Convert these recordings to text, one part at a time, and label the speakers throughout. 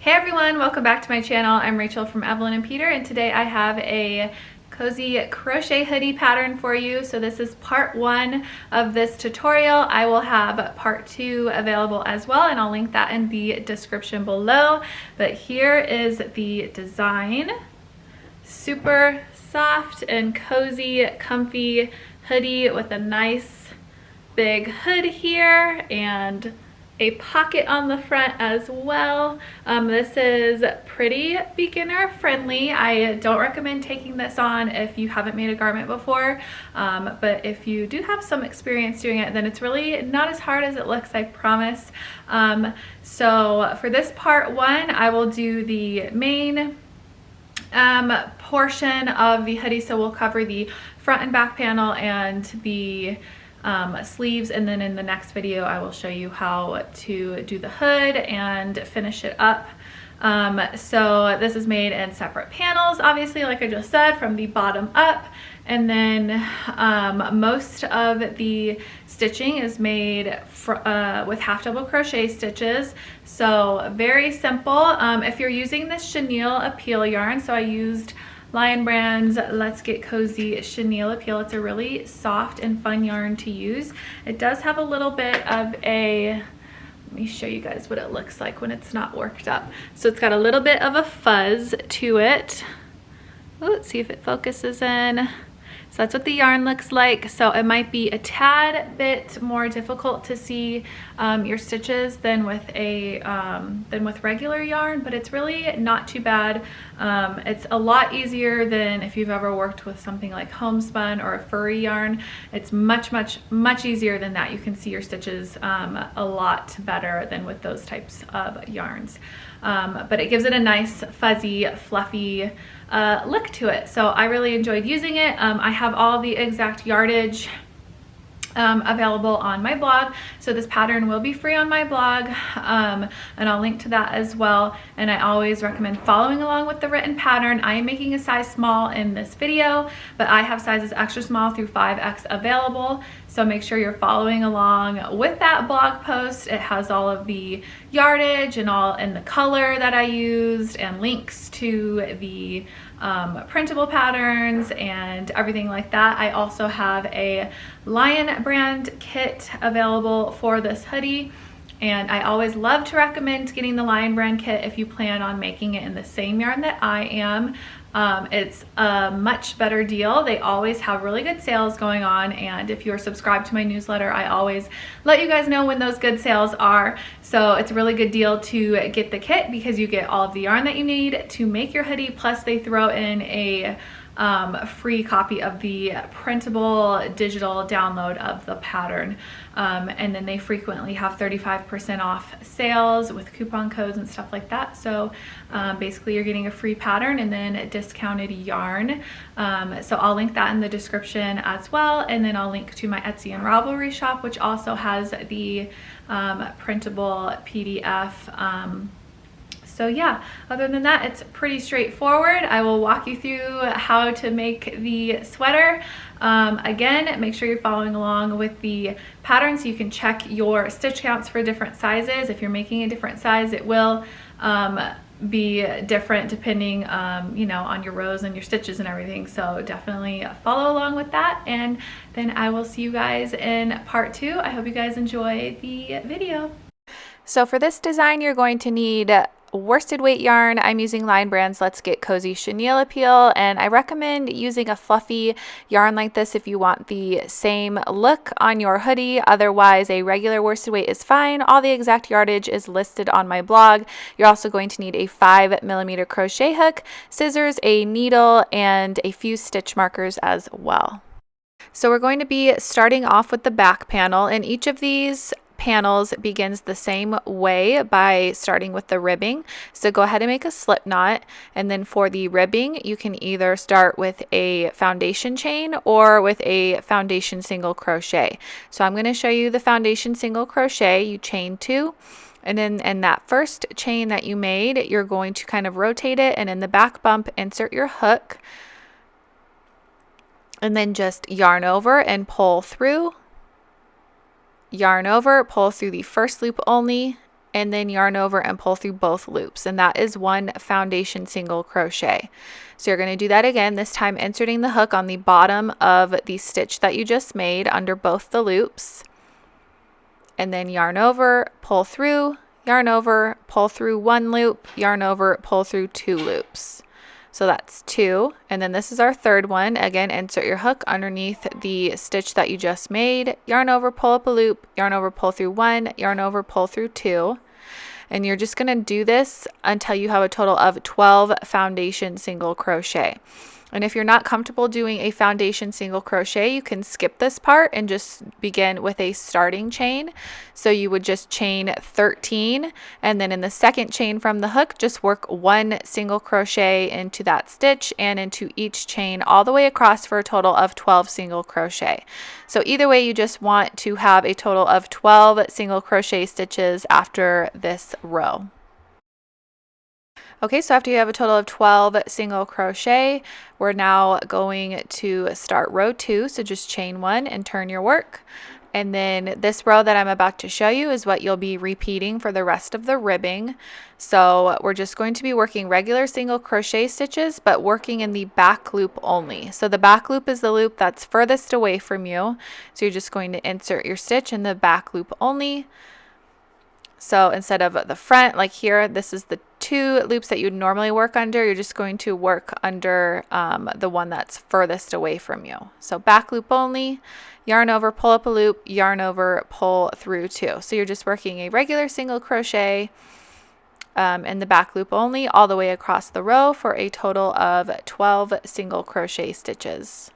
Speaker 1: Hey everyone, welcome back to my channel. I'm Rachel from Evelyn and Peter, and today I have a cozy crochet hoodie pattern for you. So this is part 1 of this tutorial. I will have part 2 available as well, and I'll link that in the description below. But here is the design. Super soft and cozy, comfy hoodie with a nice big hood here and a pocket on the front as well. This is pretty beginner friendly. I don't recommend taking this on if you haven't made a garment before, but if you do have some experience doing it, then it's really not as hard as it looks, I promise. So for this part 1, I will do the main portion of the hoodie. So we'll cover the front and back panel and the sleeves, and then in the next video I will show you how to do the hood and finish it up. So this is made in separate panels, obviously, like I just said, from the bottom up, and then most of the stitching is made with half double crochet stitches, so very simple. If you're using this chenille appeal yarn, so I used Lion Brand's Let's Get Cozy Chenille Appeal. It's a really soft and fun yarn to use. It does have a little bit of a, let me show you guys what it looks like when it's not worked up. So it's got a little bit of a fuzz to it. Oh, let's see if it focuses in. So that's what the yarn looks like. So it might be a tad bit more difficult to see your stitches than with regular yarn, but it's really not too bad. It's a lot easier than if you've ever worked with something like homespun or a furry yarn. It's much easier than that. You can see your stitches a lot better than with those types of yarns. But it gives it a nice fuzzy, fluffy look to it. So I really enjoyed using it. I have all the exact yardage available on my blog, so this pattern will be free on my blog, and I'll link to that as well. And I always recommend following along with the written pattern. I am making a size small in this video, but I have sizes extra small through 5X available, so make sure you're following along with that blog post. It has all of the yardage and the color that I used, and links to the printable patterns and everything like that. I also have a Lion Brand kit available for this hoodie, and I always love to recommend getting the Lion Brand kit if you plan on making it in the same yarn that I am. It's a much better deal. They always have really good sales going on, and if you're subscribed to my newsletter, I always let you guys know when those good sales are. So it's a really good deal to get the kit because you get all of the yarn that you need to make your hoodie, plus they throw in a free copy of the printable digital download of the pattern, and then they frequently have 35% off sales with coupon codes and stuff like that. So basically you're getting a free pattern and then a discounted yarn. So I'll link that in the description as well, and then I'll link to my Etsy and Ravelry shop, which also has the printable PDF. So yeah, other than that, it's pretty straightforward. I will walk you through how to make the sweater. Again, make sure you're following along with the pattern so you can check your stitch counts for different sizes. If you're making a different size, it will be different depending you know, on your rows and your stitches and everything. So definitely follow along with that, and then I will see you guys in part 2. I hope you guys enjoy the video. So for this design, you're going to need worsted weight yarn. I'm using Lion Brand's Let's Get Cozy Chenille Appeal, and I recommend using a fluffy yarn like this if you want the same look on your hoodie. Otherwise, a regular worsted weight is fine. All the exact yardage is listed on my blog. You're also going to need a 5mm crochet hook, scissors, a needle, and a few stitch markers as well. So we're going to be starting off with the back panel, and each of these panels begins the same way by starting with the ribbing. So go ahead and make a slip knot, and then for the ribbing you can either start with a foundation chain or with a foundation single crochet. So I'm going to show you the foundation single crochet. You chain 2, and then in that first chain that you made, you're going to kind of rotate it, and in the back bump insert your hook, and then just yarn over and pull through, yarn over, pull through the first loop only, and then yarn over and pull through both loops, and that is one foundation single crochet. So you're going to do that again, this time inserting the hook on the bottom of the stitch that you just made under both the loops, and then yarn over, pull through, yarn over, pull through one loop, yarn over, pull through two loops. So that's two, and then this is our third one. Again, insert your hook underneath the stitch that you just made, yarn over, pull up a loop, yarn over, pull through one, yarn over, pull through two, and you're just going to do this until you have a total of 12 foundation single crochet. And if you're not comfortable doing a foundation single crochet, you can skip this part and just begin with a starting chain. So you would just chain 13, and then in the second chain from the hook, just work one single crochet into that stitch and into each chain all the way across for a total of 12 single crochet. So either way, you just want to have a total of 12 single crochet stitches after this row. Okay, so after you have a total of 12 single crochet, we're now going to start row 2. So just chain 1 and turn your work. And then this row that I'm about to show you is what you'll be repeating for the rest of the ribbing. So we're just going to be working regular single crochet stitches, but working in the back loop only. So the back loop is the loop that's furthest away from you. So you're just going to insert your stitch in the back loop only. So instead of the front, like here, this is the 2 loops that you'd normally work under. You're just going to work under the one that's furthest away from you. So back loop only, yarn over, pull up a loop, yarn over, pull through 2. So you're just working a regular single crochet in the back loop only all the way across the row for a total of 12 single crochet stitches.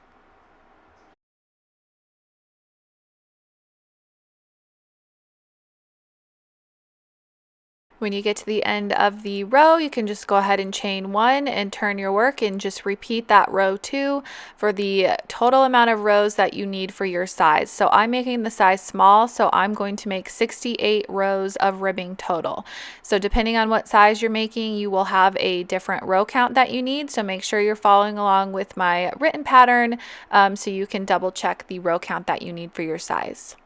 Speaker 1: When you get to the end of the row, you can just go ahead and chain 1 and turn your work and just repeat that row 2 for the total amount of rows that you need for your size. So I'm making the size small, so I'm going to make 68 rows of ribbing total. So depending on what size you're making, you will have a different row count that you need. So make sure you're following along with my written pattern so you can double check the row count that you need for your size.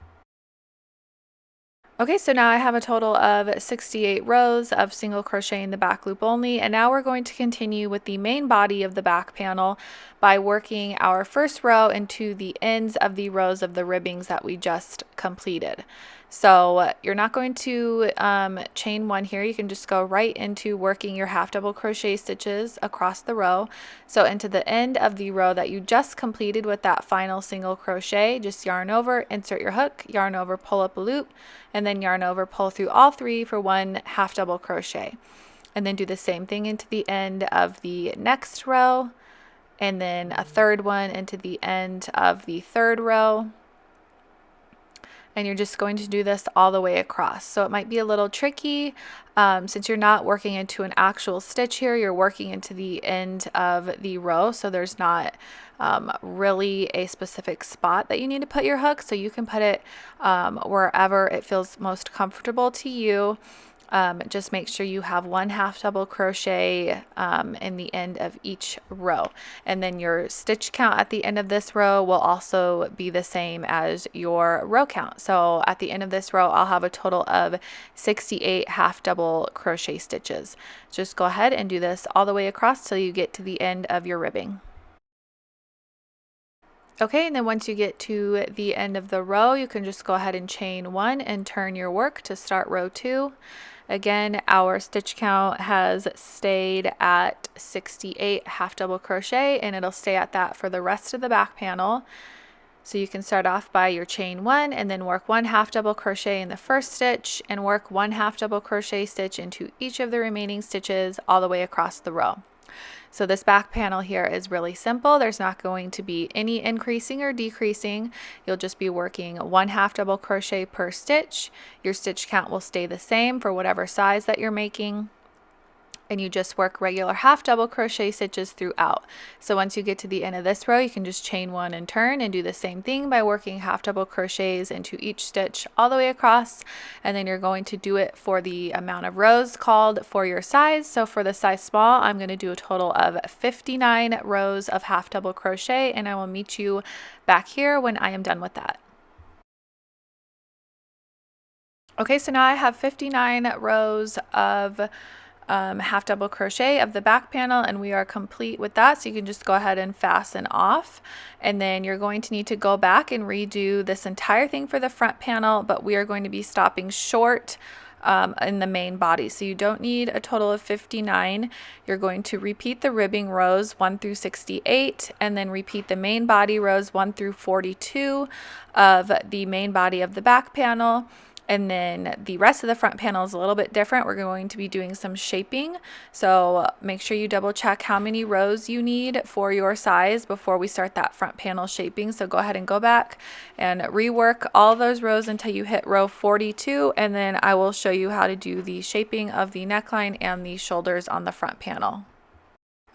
Speaker 1: Okay, so now I have a total of 68 rows of single crochet in the back loop only, and now we're going to continue with the main body of the back panel by working our first row into the ends of the rows of the ribbings that we just completed. So you're not going to chain 1 here. You can just go right into working your half double crochet stitches across the row. So into the end of the row that you just completed with that final single crochet, just yarn over, insert your hook, yarn over, pull up a loop, and then yarn over, pull through all 3 for one half double crochet. And then do the same thing into the end of the next row, and then a third one into the end of the third row. And you're just going to do this all the way across. So it might be a little tricky since you're not working into an actual stitch here, you're working into the end of the row. So there's not really a specific spot that you need to put your hook. So you can put it wherever it feels most comfortable to you. Just make sure you have one half double crochet in the end of each row, and then your stitch count at the end of this row will also be the same as your row count. So at the end of this row I'll have a total of 68 half double crochet stitches. Just go ahead and do this all the way across till you get to the end of your ribbing. Okay, and then once you get to the end of the row, you can just go ahead and chain 1 and turn your work to start row 2. Again, our stitch count has stayed at 68 half double crochet, and it'll stay at that for the rest of the back panel. So you can start off by your chain 1 and then work 1 half double crochet in the first stitch and work 1 half double crochet stitch into each of the remaining stitches all the way across the row. So this back panel here is really simple. There's not going to be any increasing or decreasing. You'll just be working 1 half double crochet per stitch. Your stitch count will stay the same for whatever size that you're making. And you just work regular half double crochet stitches throughout. So once you get to the end of this row, you can just chain 1 and turn and do the same thing by working half double crochets into each stitch all the way across. And then you're going to do it for the amount of rows called for your size. So for the size small, I'm going to do a total of 59 rows of half double crochet, and I will meet you back here when I am done with that. Okay, so now I have 59 rows of half double crochet of the back panel, and we are complete with that. So you can just go ahead and fasten off, and then you're going to need to go back and redo this entire thing for the front panel, but we are going to be stopping short in the main body. So you don't need a total of 59. You're going to repeat the ribbing rows 1 through 68, and then repeat the main body rows 1 through 42 of the main body of the back panel. And then the rest of the front panel is a little bit different. We're going to be doing some shaping. So make sure you double check how many rows you need for your size before we start that front panel shaping. So go ahead and go back and rework all those rows until you hit row 42. And then I will show you how to do the shaping of the neckline and the shoulders on the front panel.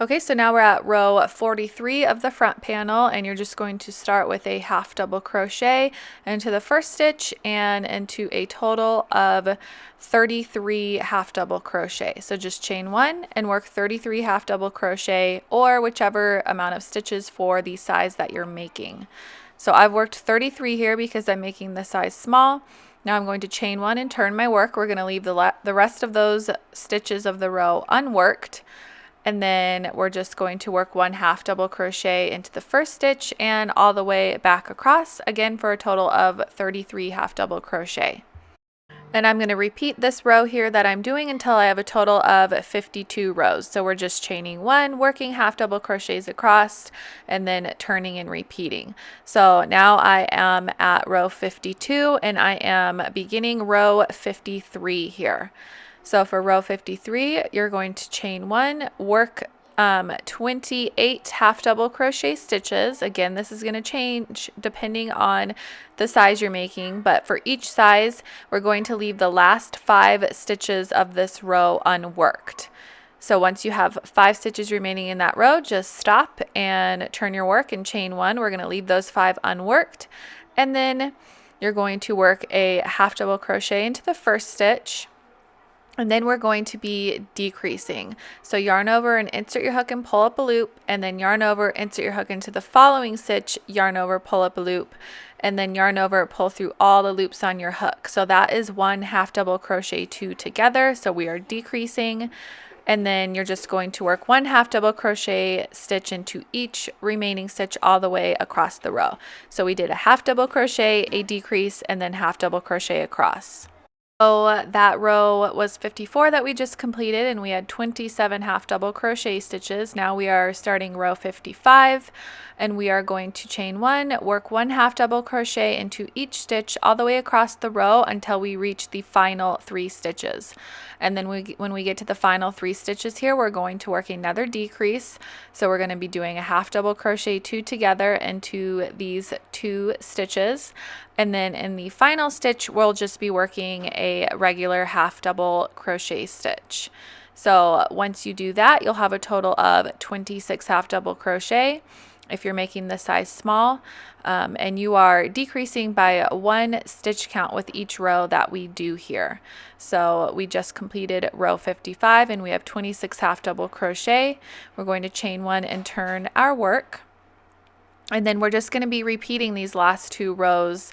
Speaker 1: Okay, so now we're at row 43 of the front panel, and you're just going to start with a half double crochet into the first stitch and into a total of 33 half double crochet. So just chain 1 and work 33 half double crochet, or whichever amount of stitches for the size that you're making. So I've worked 33 here because I'm making the size small. Now I'm going to chain 1 and turn my work. We're going to leave the rest of those stitches of the row unworked. And then we're just going to work 1 half double crochet into the first stitch and all the way back across, again for a total of 33 half double crochet. And I'm going to repeat this row here that I'm doing until I have a total of 52 rows. So we're just chaining 1, working half double crochets across, and then turning and repeating. So now I am at row 52, and I am beginning row 53 here. So for row 53, you're going to chain 1, work 28 half double crochet stitches. Again, this is going to change depending on the size you're making, but for each size, we're going to leave the last 5 stitches of this row unworked. So once you have 5 stitches remaining in that row, just stop and turn your work and chain 1. We're going to leave those 5 unworked, and then you're going to work a half double crochet into the first stitch. And then we're going to be decreasing. So yarn over and insert your hook and pull up a loop, and then yarn over, insert your hook into the following stitch, yarn over, pull up a loop, and then yarn over, pull through all the loops on your hook. So that is 1 half double crochet 2 together. So we are decreasing, and then you're just going to work 1 half double crochet stitch into each remaining stitch all the way across the row. So we did a half double crochet, a decrease, and then half double crochet across. So that row was 54 that we just completed, and we had 27 half double crochet stitches. Now we are starting row 55, and we are going to chain 1, work 1 half double crochet into each stitch all the way across the row until we reach the final 3 stitches. And then when we get to the final 3 stitches here, we're going to work another decrease. So we're going to be doing a half double crochet 2 together into these 2 stitches. And then in the final stitch, we'll just be working a regular half double crochet stitch. So once you do that, you'll have a total of 26 half double crochet if you're making the size small, and you are decreasing by 1 stitch count with each row that we do here. So we just completed row 55, and we have 26 half double crochet. We're going to chain 1 and turn our work. And then we're just going to be repeating these last 2 rows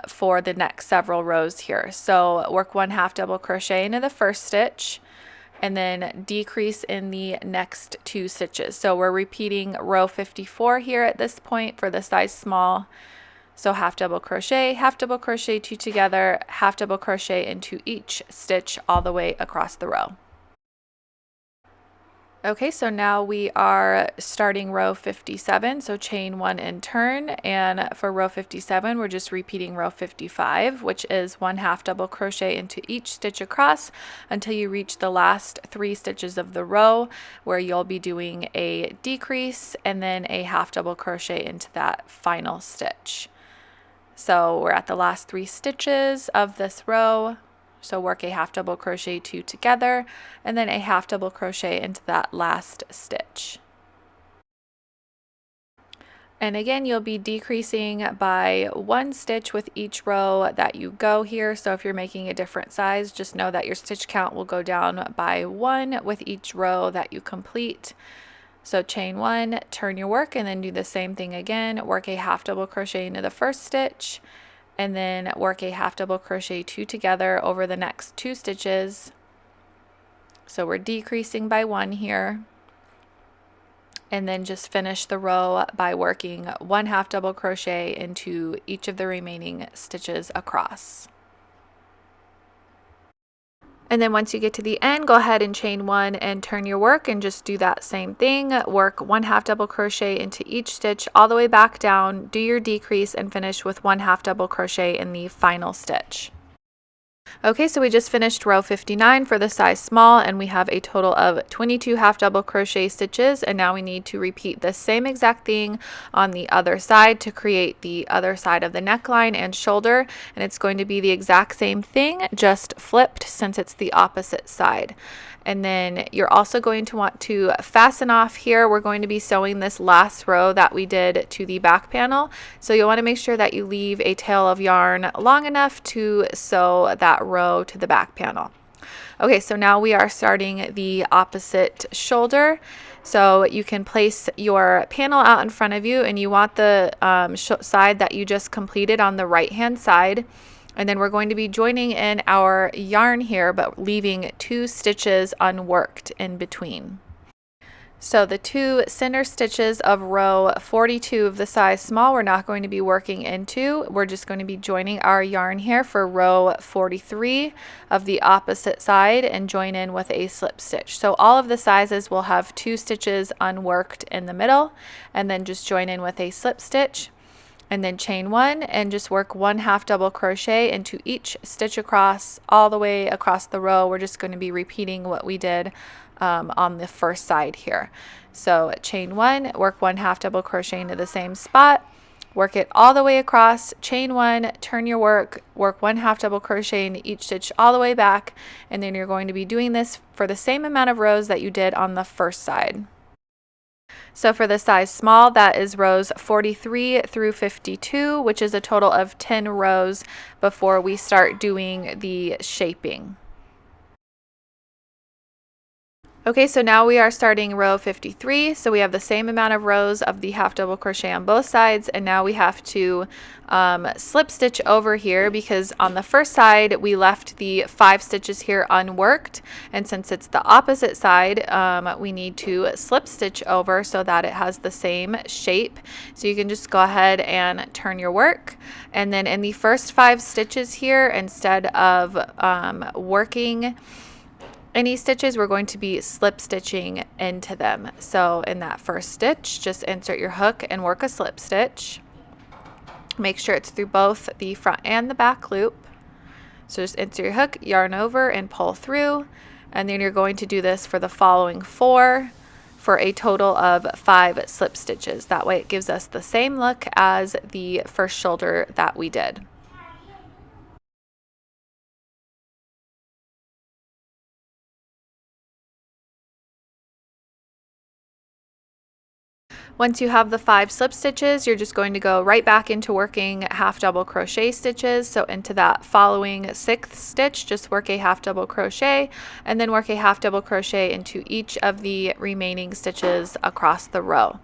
Speaker 1: for the next several rows here. So work 1 half double crochet into the first stitch, and then decrease in the next 2 stitches. So we're repeating row 54 here at this point for the size small. So half double crochet 2 together, half double crochet into each stitch all the way across the row. Okay, so now we are starting row 57, so chain 1 and turn, and for row 57 we're just repeating row 55, which is 1 half double crochet into each stitch across until you reach the last 3 stitches of the row, where you'll be doing a decrease and then a half double crochet into that final stitch. So we're at the last 3 stitches of this row. So work a half double crochet 2 together, and then a half double crochet into that last stitch. And again, you'll be decreasing by 1 stitch with each row that you go here. So if you're making a different size, just know that your stitch count will go down by 1 with each row that you complete. So chain 1, turn your work, and then do the same thing again. Work a half double crochet into the first stitch, and then work a half double crochet 2 together over the next 2 stitches. So we're decreasing by 1 here, and then just finish the row by working 1 half double crochet into each of the remaining stitches across. And then once you get to the end, go ahead and chain 1 and turn your work and just do that same thing. Work 1 half double crochet into each stitch all the way back down, do your decrease, and finish with 1 half double crochet in the final stitch. Okay, so we just finished row 59 for the size small, and we have a total of 22 half double crochet stitches, and now we need to repeat the same exact thing on the other side to create the other side of the neckline and shoulder, and it's going to be the exact same thing, just flipped since it's the opposite side. And then you're also going to want to fasten off here. We're going to be sewing this last row that we did to the back panel. So you'll want to make sure that you leave a tail of yarn long enough to sew that row to the back panel. Okay, so now we are starting the opposite shoulder. So you can place your panel out in front of you, and you want the side that you just completed on the right hand side. And then we're going to be joining in our yarn here, but leaving 2 stitches unworked in between. So the 2 center stitches of row 42 of the size small, we're not going to be working into. We're just going to be joining our yarn here for row 43 of the opposite side and join in with a slip stitch. So all of the sizes will have 2 stitches unworked in the middle, and then just join in with a slip stitch. And then chain 1 and just work 1 half double crochet into each stitch across, all the way across the row. We're just going to be repeating what we did on the first side here. So chain 1, work 1 half double crochet into the same spot, work it all the way across, chain 1, turn your work, work 1 half double crochet into each stitch all the way back, and then you're going to be doing this for the same amount of rows that you did on the first side. So for the size small, that is rows 43 through 52, which is a total of 10 rows before we start doing the shaping. Okay, so now we are starting row 53. So we have the same amount of rows of the half double crochet on both sides, and now we have to slip stitch over here, because on the first side we left the 5 stitches here unworked, and since it's the opposite side, we need to slip stitch over so that it has the same shape. So you can just go ahead and turn your work, and then in the first 5 stitches here, instead of working any stitches, we're going to be slip stitching into them. So in that first stitch, just insert your hook and work a slip stitch. Make sure it's through both the front and the back loop. So just insert your hook, yarn over, and pull through, and then you're going to do this for the following 4 for a total of 5 slip stitches. That way it gives us the same look as the first shoulder that we did. Once you have the 5 slip stitches, you're just going to go right back into working half double crochet stitches. So into that following 6th stitch, just work a half double crochet, and then work a half double crochet into each of the remaining stitches across the row.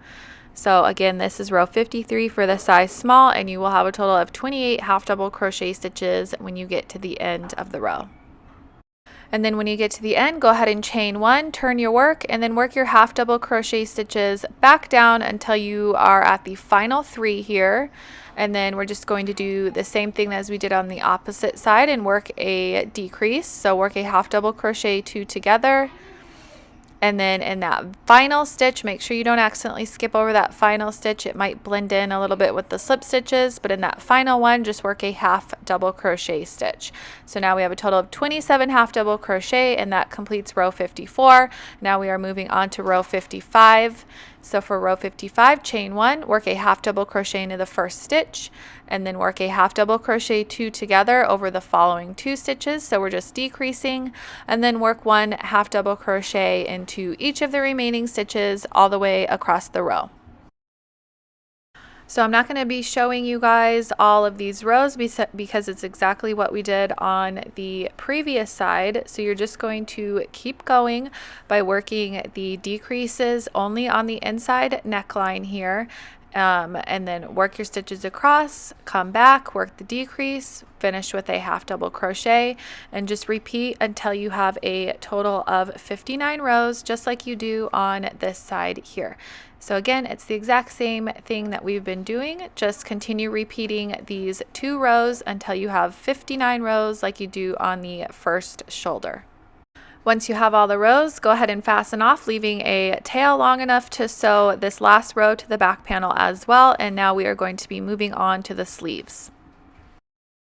Speaker 1: So again, this is row 53 for the size small, and you will have a total of 28 half double crochet stitches when you get to the end of the row. And then when you get to the end, go ahead and chain 1, turn your work, and then work your half double crochet stitches back down until you are at the final 3 here. And then we're just going to do the same thing as we did on the opposite side and work a decrease. So work a half double crochet 2 together. And then in that final stitch, make sure you don't accidentally skip over that final stitch. It might blend in a little bit with the slip stitches, but in that final one, just work a half double crochet stitch. So now we have a total of 27 half double crochet, and that completes row 54. Now we are moving on to row 55. So for row 55, chain 1, work a half double crochet into the first stitch, and then work a half double crochet 2 together over the following 2 stitches. So we're just decreasing, and then work 1 half double crochet into each of the remaining stitches all the way across the row. So I'm not going to be showing you guys all of these rows because it's exactly what we did on the previous side. So you're just going to keep going by working the decreases only on the inside neckline here. and then work your stitches across, come back, work the decrease, finish with a half double crochet, and just repeat until you have a total of 59 rows, just like you do on this side here. So again, it's the exact same thing that we've been doing. Just continue repeating these 2 rows until you have 59 rows like you do on the first shoulder. Once you have all the rows, go ahead and fasten off, leaving a tail long enough to sew this last row to the back panel as well. And now we are going to be moving on to the sleeves.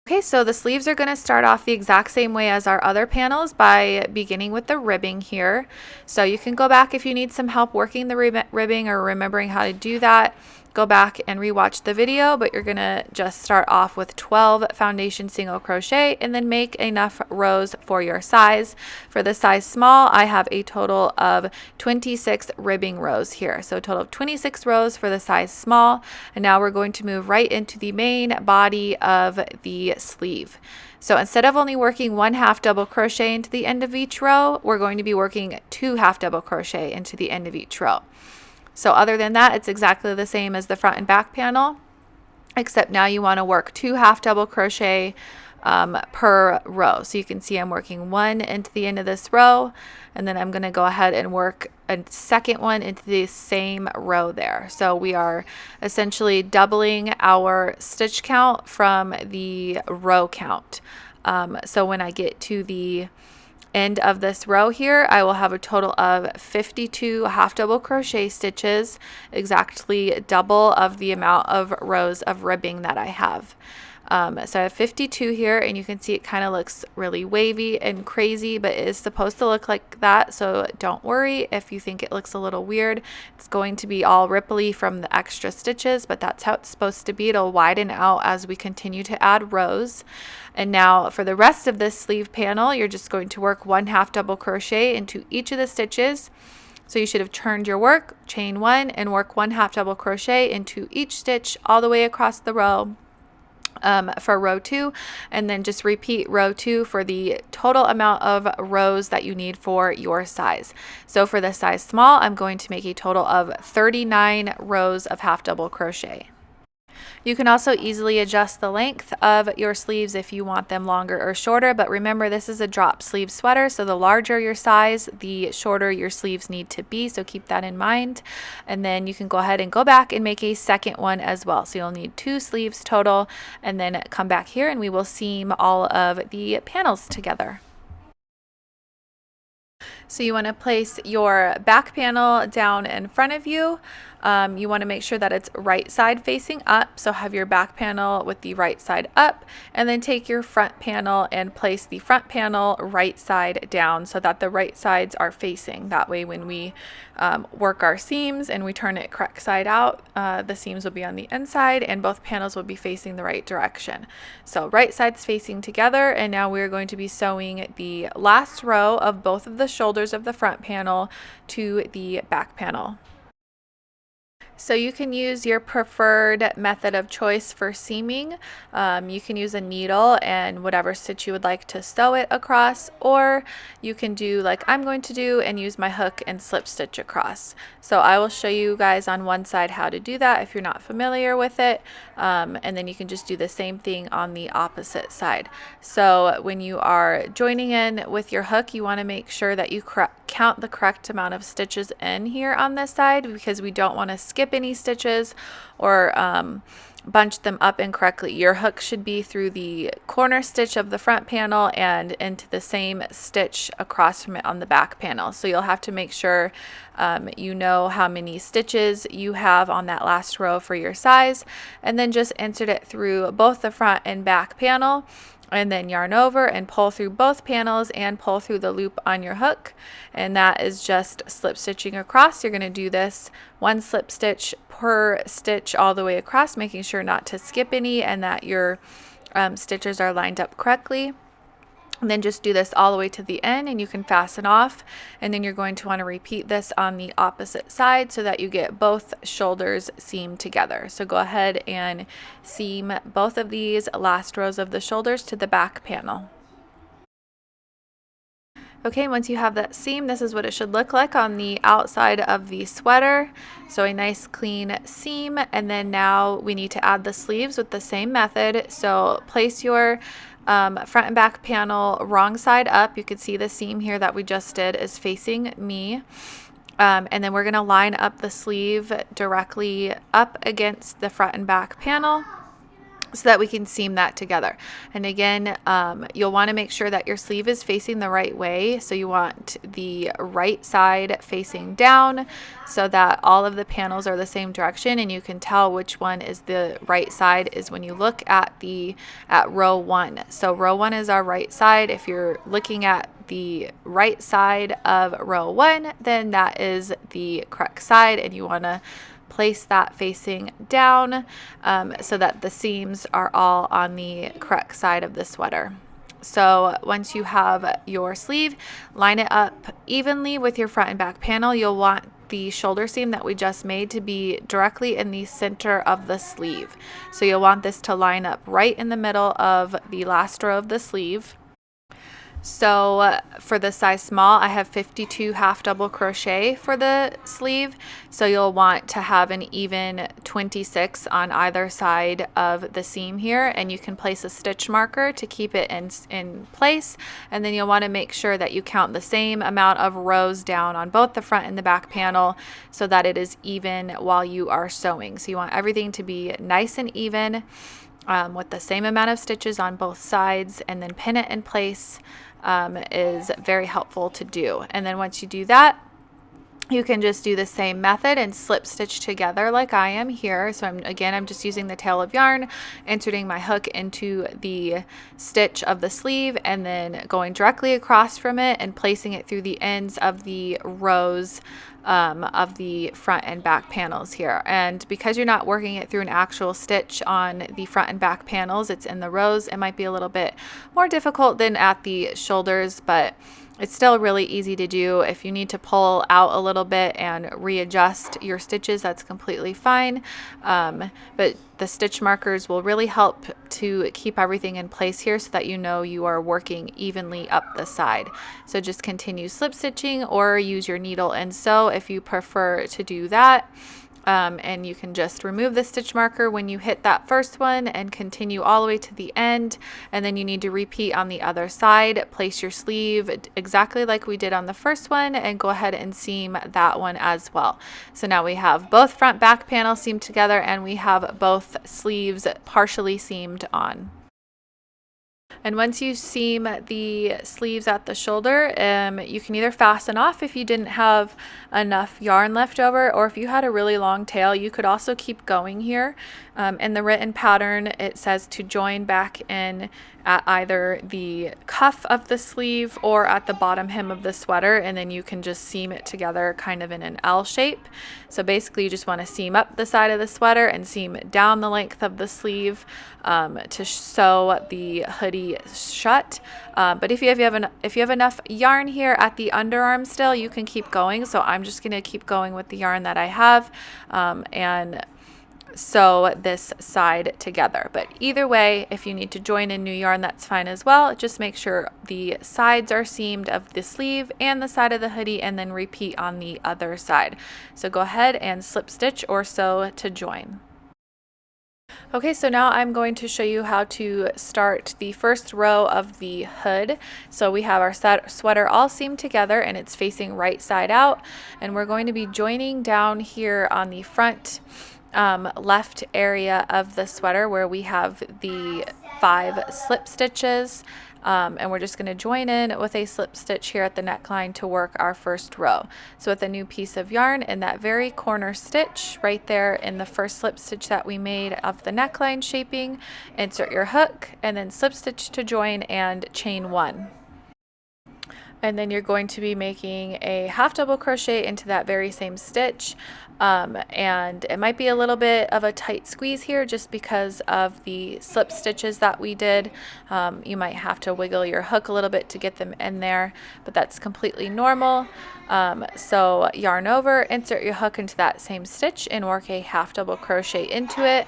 Speaker 1: Okay, so the sleeves are going to start off the exact same way as our other panels by beginning with the ribbing here. So you can go back if you need some help working the ribbing or remembering how to do that. Go back and rewatch the video, but you're going to just start off with 12 foundation single crochet and then make enough rows for your size. For the size small, I have a total of 26 ribbing rows here. So a total of 26 rows for the size small. And now we're going to move right into the main body of the sleeve. So instead of only working 1 half double crochet into the end of each row, we're going to be working 2 half double crochet into the end of each row. So other than that, it's exactly the same as the front and back panel, except now you want to work 2 half double crochet per row. So you can see I'm working 1 into the end of this row, and then I'm going to go ahead and work a second one into the same row there. So we are essentially doubling our stitch count from the row count. So when I get to the end of this row here, I will have a total of 52 half double crochet stitches, exactly double of the amount of rows of ribbing that I have. So I have 52 here, and you can see it kind of looks really wavy and crazy, but it is supposed to look like that, so don't worry if you think it looks a little weird. It's going to be all ripply from the extra stitches, but that's how it's supposed to be. It'll widen out as we continue to add rows. And now for the rest of this sleeve panel, you're just going to work 1 half double crochet into each of the stitches. So you should have turned your work, chain 1, and work 1 half double crochet into each stitch all the way across the row. For row 2, and then just repeat row 2 for the total amount of rows that you need for your size. So for the size small, I'm going to make a total of 39 rows of half double crochet. You can also easily adjust the length of your sleeves if you want them longer or shorter, but remember this is a drop sleeve sweater, so the larger your size, the shorter your sleeves need to be, so keep that in mind. And then you can go ahead and go back and make a second one as well. So you'll need 2 sleeves total, and then come back here and we will seam all of the panels together. So you want to place your back panel down in front of you. You want to make sure that it's right side facing up. So have your back panel with the right side up, and then take your front panel and place the front panel right side down so that the right sides are facing. That way when we work our seams and we turn it correct side out, the seams will be on the inside and both panels will be facing the right direction. So right sides facing together, and now we're going to be sewing the last row of both of the shoulders of the front panel to the back panel. So you can use your preferred method of choice for seaming. You can use a needle and whatever stitch you would like to sew it across, or you can do like I'm going to do and use my hook and slip stitch across. So I will show you guys on one side how to do that if you're not familiar with it, and then you can just do the same thing on the opposite side. So when you are joining in with your hook, you want to make sure that you count the correct amount of stitches in here on this side, because we don't want to skip any stitches or bunch them up incorrectly. Your hook should be through the corner stitch of the front panel and into the same stitch across from it on the back panel. So you'll have to make sure you know how many stitches you have on that last row for your size, and then just insert it through both the front and back panel, and then yarn over and pull through both panels and pull through the loop on your hook, and that is just slip stitching across. You're going to do this 1 slip stitch per stitch all the way across, making sure not to skip any and that your stitches are lined up correctly. And then just do this all the way to the end, and you can fasten off, and then you're going to want to repeat this on the opposite side so that you get both shoulders seamed together. So go ahead and seam both of these last rows of the shoulders to the back panel. Okay, once you have that seam, this is what it should look like on the outside of the sweater. So a nice clean seam, and then now we need to add the sleeves with the same method. So place your front and back panel wrong side up. You can see the seam here that we just did is facing me. And then we're going to line up the sleeve directly up against the front and back panel, so that we can seam that together. And again, you'll want to make sure that your sleeve is facing the right way. So you want the right side facing down so that all of the panels are the same direction, and you can tell which one is the right side is when you look at row 1. So row 1 is our right side. If you're looking at the right side of row 1, then that is the correct side, and you want to place that facing down so that the seams are all on the correct side of the sweater. So once you have your sleeve, line it up evenly with your front and back panel. You'll want the shoulder seam that we just made to be directly in the center of the sleeve. So you'll want this to line up right in the middle of the last row of the sleeve. So for the size small, I have 52 half double crochet for the sleeve. So you'll want to have an even 26 on either side of the seam here, and you can place a stitch marker to keep it in place. And then you'll want to make sure that you count the same amount of rows down on both the front and the back panel so that it is even while you are sewing. So you want everything to be nice and even with the same amount of stitches on both sides, and then pin it in place. Is very helpful to do. And then once you do that, you can just do the same method and slip stitch together like I am here. So I'm just using the tail of yarn, inserting my hook into the stitch of the sleeve, and then going directly across from it and placing it through the ends of the rows of the front and back panels here. And because you're not working it through an actual stitch on the front and back panels, it's in the rows, it might be a little bit more difficult than at the shoulders, but it's still really easy to do. If you need to pull out a little bit and readjust your stitches, that's completely fine. But the stitch markers will really help to keep everything in place here so that you know you are working evenly up the side. So just continue slip stitching or use your needle and sew if you prefer to do that. And you can just remove the stitch marker when you hit that first one and continue all the way to the end, and then you need to repeat on the other side. Place your sleeve exactly like we did on the first one and go ahead and seam that one as well. So now we have both front back panels seamed together and we have both sleeves partially seamed on. And once you seam the sleeves at the shoulder, you can either fasten off if you didn't have enough yarn left over, or if you had a really long tail, you could also keep going here. In the written pattern, it says to join back in at either the cuff of the sleeve or at the bottom hem of the sweater, and then you can just seam it together kind of in an L shape. So basically you just want to seam up the side of the sweater and seam down the length of the sleeve to sew the hoodie shut. But if you have enough yarn here at the underarm still, you can keep going. So I'm just going to keep going with the yarn that I have and sew this side together. But either way, if you need to join in new yarn, that's fine as well. Just make sure the sides are seamed of the sleeve and the side of the hoodie, and then repeat on the other side. So go ahead and slip stitch or sew to join. Okay, so now I'm going to show you how to start the first row of the hood. So we have our sweater all seamed together and it's facing right side out, and we're going to be joining down here on the front left area of the sweater where we have the 5 slip stitches, and we're just going to join in with a slip stitch here at the neckline to work our first row. So with a new piece of yarn, in that very corner stitch right there in the first slip stitch that we made of the neckline shaping, insert your hook and then slip stitch to join and chain 1. And then you're going to be making a half double crochet into that very same stitch, and it might be a little bit of a tight squeeze here just because of the slip stitches that we did. You might have to wiggle your hook a little bit to get them in there, but that's completely normal. So yarn over, insert your hook into that same stitch and work a half double crochet into it.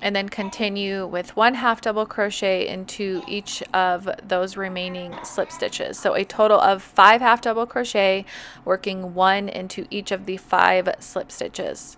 Speaker 1: and then continue with 1/2 double crochet into each of those remaining slip stitches. So a total of 5 half double crochet, working 1 into each of the 5 slip stitches.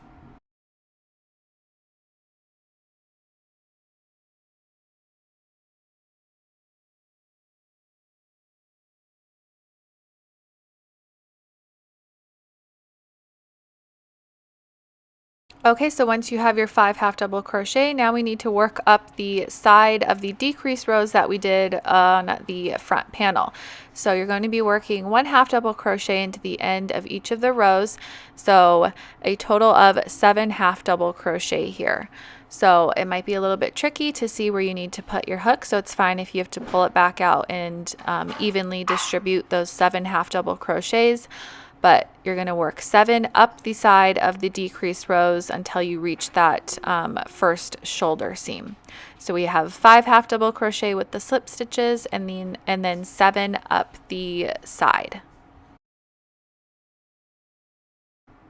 Speaker 1: Okay, so once you have your 5 half double crochet, now we need to work up the side of the decrease rows that we did on the front panel. So you're going to be working 1/2 double crochet into the end of each of the rows. So a total of 7 half double crochet here. So it might be a little bit tricky to see where you need to put your hook, so it's fine if you have to pull it back out and evenly distribute those 7 half double crochets. But you're going to work 7 up the side of the decrease rows until you reach that first shoulder seam. So we have 5 half double crochet with the slip stitches, and then 7 up the side.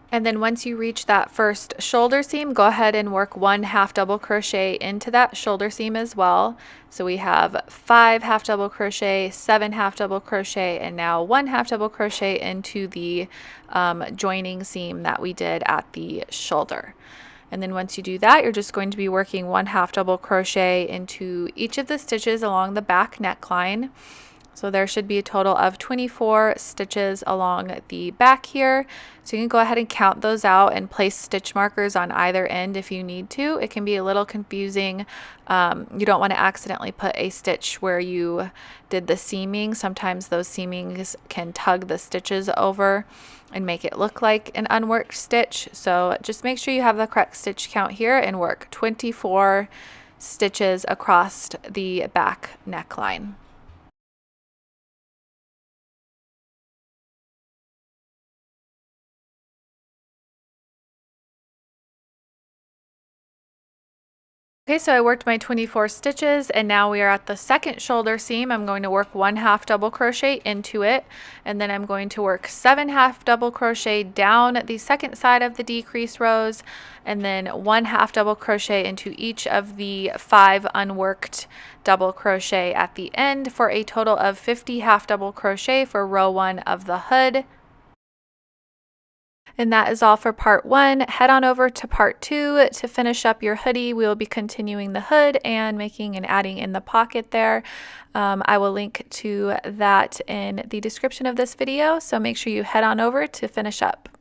Speaker 1: And then once you reach that first shoulder seam, go ahead and work 1 half double crochet into that shoulder seam as well. So we have 5 half double crochet, 7 half double crochet, and now 1 half double crochet into the joining seam that we did at the shoulder. And then once you do that, you're just going to be working 1 half double crochet into each of the stitches along the back neckline. So there should be a total of 24 stitches along the back here. So you can go ahead and count those out and place stitch markers on either end if you need to. It can be a little confusing. You don't want to accidentally put a stitch where you did the seaming. Sometimes those seamings can tug the stitches over and make it look like an unworked stitch. So just make sure you have the correct stitch count here and work 24 stitches across the back neckline. Okay, so I worked my 24 stitches, and now we are at the second shoulder seam. I'm going to work 1 half double crochet into it, and then I'm going to work 7 half double crochet down the second side of the decrease rows, and then 1 half double crochet into each of the 5 unworked double crochet at the end for a total of 50 half double crochet for row 1 of the hood. And that is all for part 1. Head on over to part 2 to finish up your hoodie. We will be continuing the hood and making and adding in the pocket there. I will link to that in the description of this video, so make sure you head on over to finish up.